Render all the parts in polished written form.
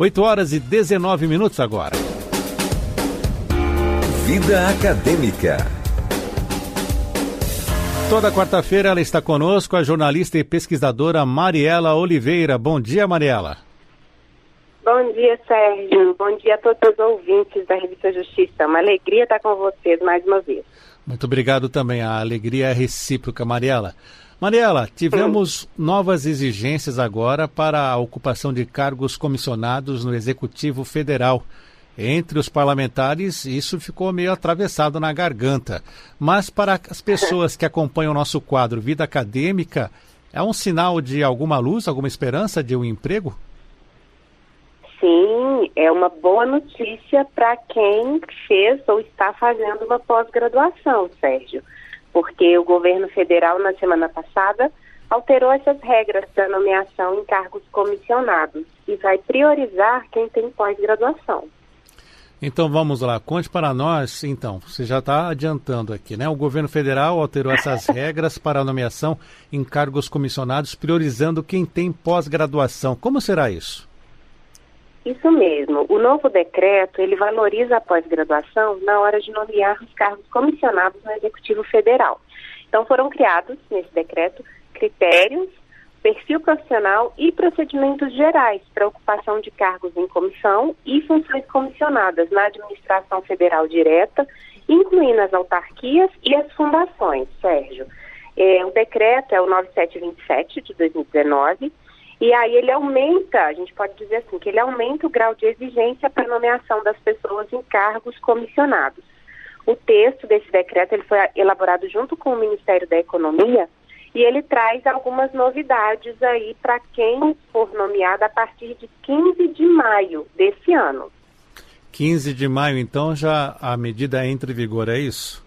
8h19 agora. Vida Acadêmica. Toda quarta-feira ela está conosco, a jornalista e pesquisadora Mariela Oliveira. Bom dia, Mariela. Bom dia, Sérgio. Bom dia a todos os ouvintes da Revista Justiça. Uma alegria estar com vocês mais uma vez. Muito obrigado também. A alegria é recíproca, Mariela. Mariela, tivemos novas exigências agora para a ocupação de cargos comissionados no Executivo Federal. Entre os parlamentares, isso ficou meio atravessado na garganta. Mas para as pessoas que acompanham o nosso quadro Vida Acadêmica, é um sinal de alguma luz, alguma esperança de um emprego? Sim, é uma boa notícia para quem fez ou está fazendo uma pós-graduação, Sérgio. Porque o governo federal, na semana passada, alterou essas regras para nomeação em cargos comissionados e vai priorizar quem tem pós-graduação. Então vamos lá, conte para nós, então, você já está adiantando aqui, né? O governo federal alterou essas regras para a nomeação em cargos comissionados, priorizando quem tem pós-graduação. Como será isso? Isso mesmo. O novo decreto, ele valoriza a pós-graduação na hora de nomear os cargos comissionados no Executivo Federal. Então foram criados, nesse decreto, critérios, perfil profissional e procedimentos gerais para ocupação de cargos em comissão e funções comissionadas na administração federal direta, incluindo as autarquias e as fundações, Sérgio. O decreto é o 9727 de 2019, e aí ele aumenta, a gente pode dizer assim, que ele aumenta o grau de exigência para a nomeação das pessoas em cargos comissionados. O texto desse decreto ele foi elaborado junto com o Ministério da Economia e ele traz algumas novidades aí para quem for nomeado a partir de 15 de maio desse ano. 15 de maio, então, já a medida entra em vigor, é isso?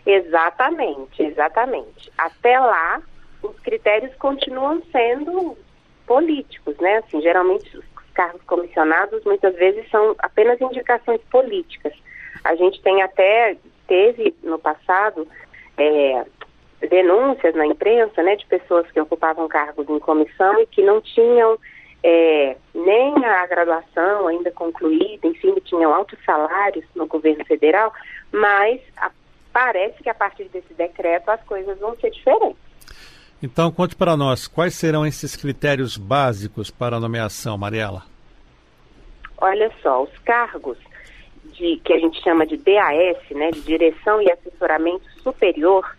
Exatamente. Até lá, os critérios continuam sendo políticos, né? Assim, geralmente os cargos comissionados muitas vezes são apenas indicações políticas. A gente teve no passado denúncias na imprensa, né, de pessoas que ocupavam cargos em comissão e que não tinham nem a graduação ainda concluída, enfim, tinham altos salários no governo federal, mas parece que a partir desse decreto as coisas vão ser diferentes. Então, conte para nós, quais serão esses critérios básicos para a nomeação, Mariela? Olha só, os cargos que a gente chama de DAS, né, de Direção e Assessoramento Superior,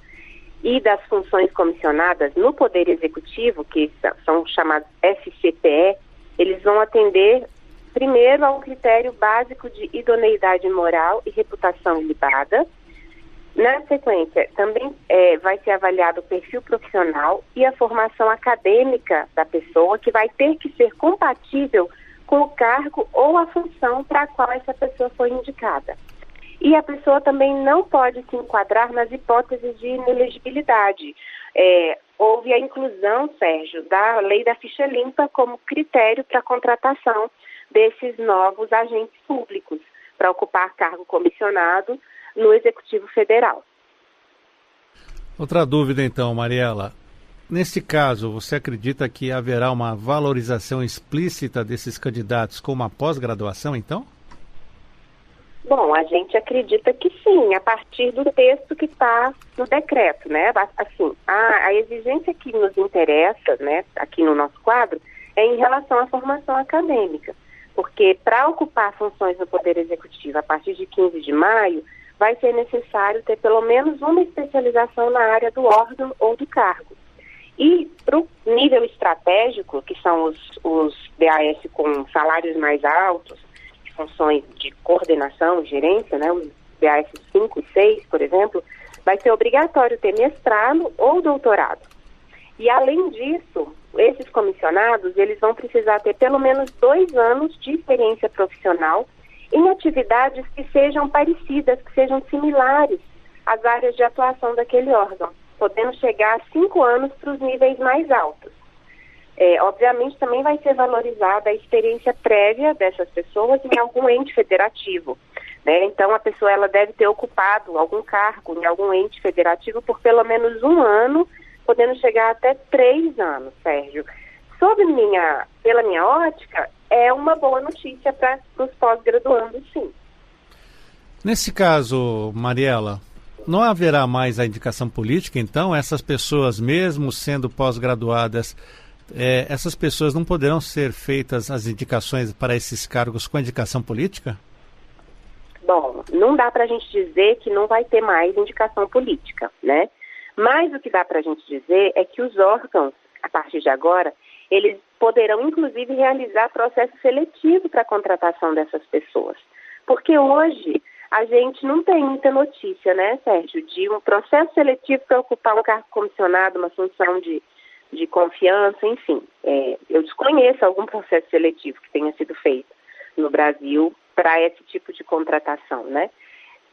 e das funções comissionadas no Poder Executivo, que são chamados FCPE, eles vão atender primeiro ao critério básico de idoneidade moral e reputação ilibada. Na sequência, também vai ser avaliado o perfil profissional e a formação acadêmica da pessoa, que vai ter que ser compatível com o cargo ou a função para a qual essa pessoa foi indicada. E a pessoa também não pode se enquadrar nas hipóteses de inelegibilidade. Houve a inclusão, Sérgio, da lei da ficha limpa como critério para a contratação desses novos agentes públicos para ocupar cargo comissionado no Executivo Federal. Outra dúvida então, Mariela. Nesse caso, você acredita que haverá uma valorização explícita desses candidatos com uma pós-graduação, então? Bom, a gente acredita que sim, a partir do texto que está no decreto, né? Assim, a exigência que nos interessa, né, aqui no nosso quadro, é em relação à formação acadêmica, porque para ocupar funções no Poder Executivo a partir de 15 de maio, vai ser necessário ter pelo menos uma especialização na área do órgão ou do cargo. E para o nível estratégico, que são os DAS com salários mais altos, funções de coordenação, gerência, né, os DAS 5 e 6, por exemplo, vai ser obrigatório ter mestrado ou doutorado. E além disso, esses comissionados, eles vão precisar ter pelo menos 2 anos de experiência profissional em atividades que sejam parecidas, que sejam similares às áreas de atuação daquele órgão, podendo chegar a 5 anos para os níveis mais altos. Obviamente também vai ser valorizada a experiência prévia dessas pessoas em algum ente federativo, né? Então a pessoa ela deve ter ocupado algum cargo em algum ente federativo por pelo menos 1 ano, podendo chegar até 3 anos, Sérgio. Sob minha pela minha ótica, é uma boa notícia para os pós-graduandos, sim. Nesse caso, Mariela, não haverá mais a indicação política, então? Essas pessoas, mesmo sendo pós-graduadas, essas pessoas não poderão ser feitas as indicações para esses cargos com indicação política? Bom, não dá para a gente dizer que não vai ter mais indicação política, né? Mas o que dá para a gente dizer é que os órgãos, a partir de agora, eles poderão, inclusive, realizar processo seletivo para a contratação dessas pessoas. Porque hoje a gente não tem muita notícia, né, Sérgio, de um processo seletivo para ocupar um cargo comissionado, uma função de confiança, enfim. Eu desconheço algum processo seletivo que tenha sido feito no Brasil para esse tipo de contratação, né?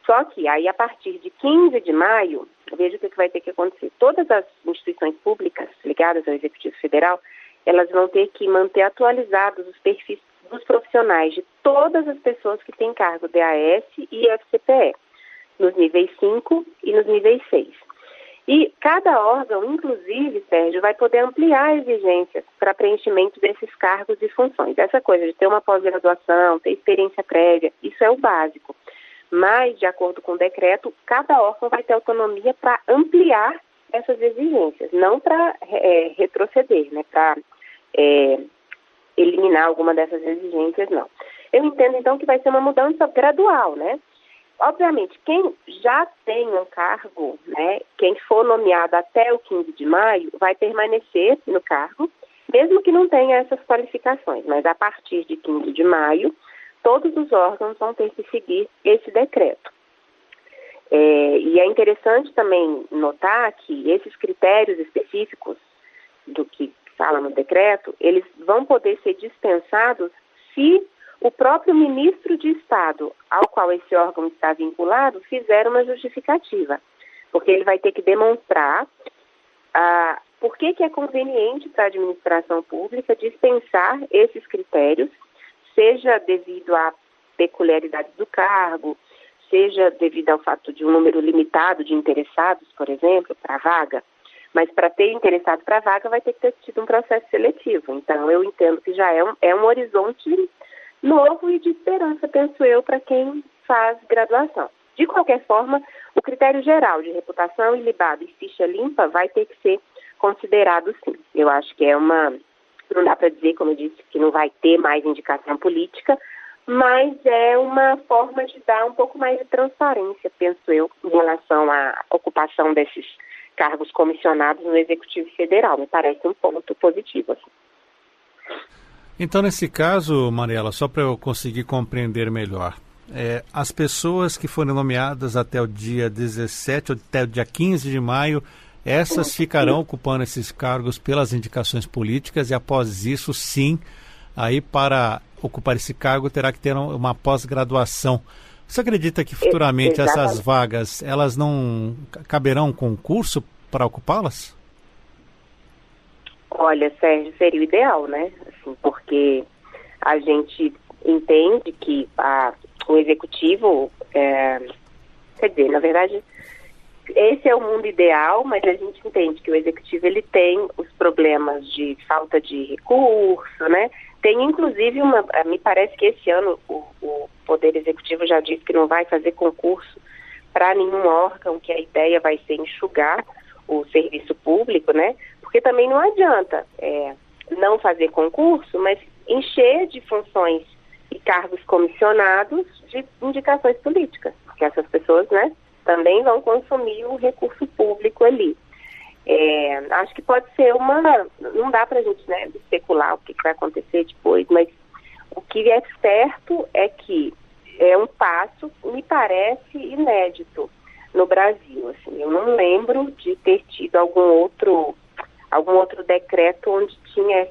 Só que aí, a partir de 15 de maio, veja o que vai ter que acontecer. Todas as instituições públicas ligadas ao Executivo Federal, elas vão ter que manter atualizados os perfis dos profissionais de todas as pessoas que têm cargo DAS e FCPE, nos níveis 5 e nos níveis 6. E cada órgão, inclusive, Sérgio, vai poder ampliar exigências para preenchimento desses cargos e funções. Essa coisa de ter uma pós-graduação, ter experiência prévia, isso é o básico. Mas, de acordo com o decreto, cada órgão vai ter autonomia para ampliar essas exigências, não para retroceder, né, para eliminar alguma dessas exigências, não. Eu entendo, então, que vai ser uma mudança gradual, né? Obviamente, quem já tem um cargo, né, quem for nomeado até o 15 de maio, vai permanecer no cargo, mesmo que não tenha essas qualificações. Mas a partir de 15 de maio, todos os órgãos vão ter que seguir esse decreto. E é interessante também notar que esses critérios específicos do que fala no decreto, eles vão poder ser dispensados se o próprio ministro de Estado, ao qual esse órgão está vinculado, fizer uma justificativa. Porque ele vai ter que demonstrar por que é conveniente para a administração pública dispensar esses critérios, seja devido à peculiaridade do cargo, seja devido ao fato de um número limitado de interessados, por exemplo, para a vaga. Mas para ter interessado para a vaga vai ter que ter tido um processo seletivo. Então, eu entendo que já é um horizonte novo e de esperança, penso eu, para quem faz graduação. De qualquer forma, o critério geral de reputação ilibada e ficha limpa vai ter que ser considerado, sim. Eu acho que não dá para dizer, como eu disse, que não vai ter mais indicação política, mas é uma forma de dar um pouco mais de transparência, penso eu, em relação à ocupação desses cargos comissionados no Executivo Federal. Me parece um ponto positivo, assim. Então, nesse caso, Mariela, só para eu conseguir compreender melhor, as pessoas que forem nomeadas até o dia 17 ou até o dia 15 de maio, essas ficarão ocupando esses cargos pelas indicações políticas e após isso, sim, aí para ocupar esse cargo terá que ter uma pós-graduação. Você acredita que futuramente essas vagas, elas não caberão concurso para ocupá-las? Olha, Sérgio, seria o ideal, né? Assim, porque a gente entende que o executivo, quer dizer, na verdade, esse é o mundo ideal, mas a gente entende que o executivo ele tem os problemas de falta de recurso, né? Tem inclusive me parece que esse ano o Poder Executivo já disse que não vai fazer concurso para nenhum órgão, que a ideia vai ser enxugar o serviço público, né? Porque também não adianta não fazer concurso, mas encher de funções e cargos comissionados de indicações políticas, porque essas pessoas, né, também vão consumir o recurso público ali. Acho que pode ser não dá para a gente, né, especular o que vai acontecer depois, mas o que é certo é que é um passo, me parece, inédito no Brasil. Assim, eu não lembro de ter tido algum outro decreto onde tinha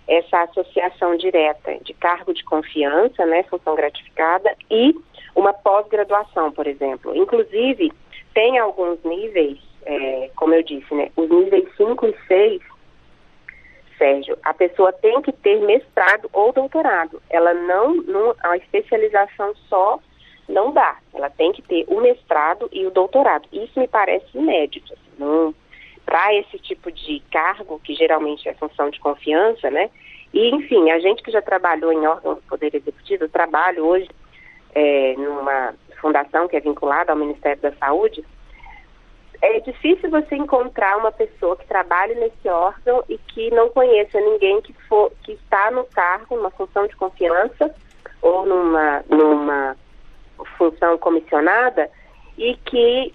essa associação direta de cargo de confiança, né, função gratificada, e uma pós-graduação, por exemplo. Inclusive, tem alguns níveis, como eu disse, né, os níveis 5 e 6, Sérgio, a pessoa tem que ter mestrado ou doutorado. Ela a especialização só não dá. Ela tem que ter o mestrado e o doutorado. Isso me parece inédito. Assim, para esse tipo de cargo, que geralmente é função de confiança, né? E, enfim, a gente que já trabalhou em órgãos do Poder Executivo, eu trabalho hoje numa fundação que é vinculada ao Ministério da Saúde. É difícil você encontrar uma pessoa que trabalhe nesse órgão e que não conheça ninguém que está no cargo, numa função de confiança ou numa função comissionada e que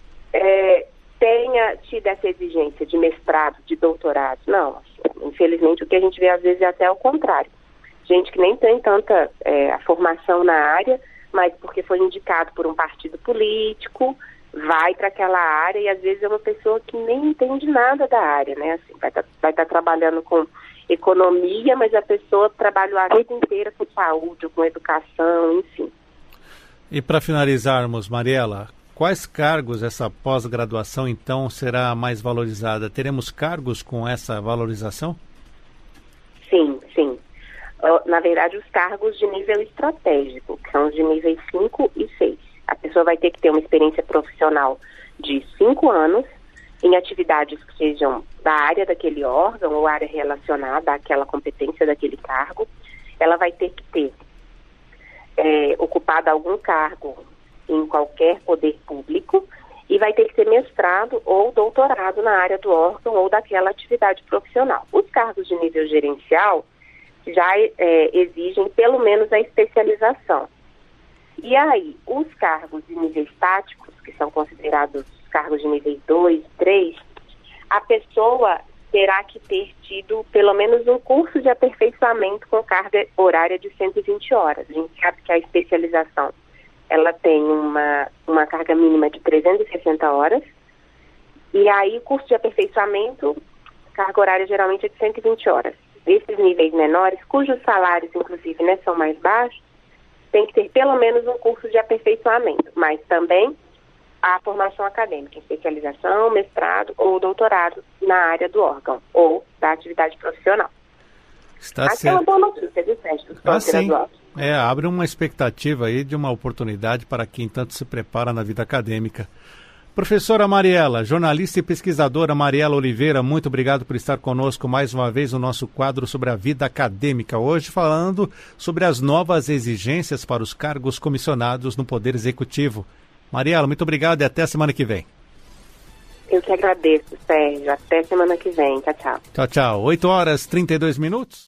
tenha tido essa exigência de mestrado, de doutorado. Não, assim, infelizmente o que a gente vê às vezes é até o contrário. Gente que nem tem tanta a formação na área, mas porque foi indicado por um partido político, vai para aquela área e às vezes é uma pessoa que nem entende nada da área, né? Assim, vai estar trabalhando com economia, mas a pessoa trabalhou a vida inteira com saúde, ou com educação, enfim. E para finalizarmos, Mariela, quais cargos essa pós-graduação então será mais valorizada? Teremos cargos com essa valorização? Sim. Na verdade, os cargos de nível estratégico, que são os de níveis 5 e 6. A pessoa vai ter que ter uma experiência profissional de 5 anos em atividades que sejam da área daquele órgão ou área relacionada àquela competência daquele cargo. Ela vai ter que ter ocupado algum cargo em qualquer poder público e vai ter que ter mestrado ou doutorado na área do órgão ou daquela atividade profissional. Os cargos de nível gerencial já exigem pelo menos a especialização. E aí, os cargos de níveis táticos, que são considerados cargos de nível 2, 3, a pessoa terá que ter tido pelo menos um curso de aperfeiçoamento com carga horária de 120 horas. A gente sabe que a especialização ela tem uma carga mínima de 360 horas, e aí o curso de aperfeiçoamento, carga horária geralmente é de 120 horas. Esses níveis menores, cujos salários, inclusive, né, são mais baixos, tem que ter pelo menos um curso de aperfeiçoamento, mas também a formação acadêmica, especialização, mestrado ou doutorado na área do órgão ou da atividade profissional. Está certo. É uma boa notícia, viu, Sérgio? Sim. Abre uma expectativa aí de uma oportunidade para quem tanto se prepara na vida acadêmica. Professora Mariela, jornalista e pesquisadora Mariela Oliveira, muito obrigado por estar conosco mais uma vez no nosso quadro sobre a vida acadêmica. Hoje falando sobre as novas exigências para os cargos comissionados no Poder Executivo. Mariela, muito obrigado e até a semana que vem. Eu que agradeço, Sérgio. Até semana que vem. Tchau, tchau. Tchau, tchau. 8h32.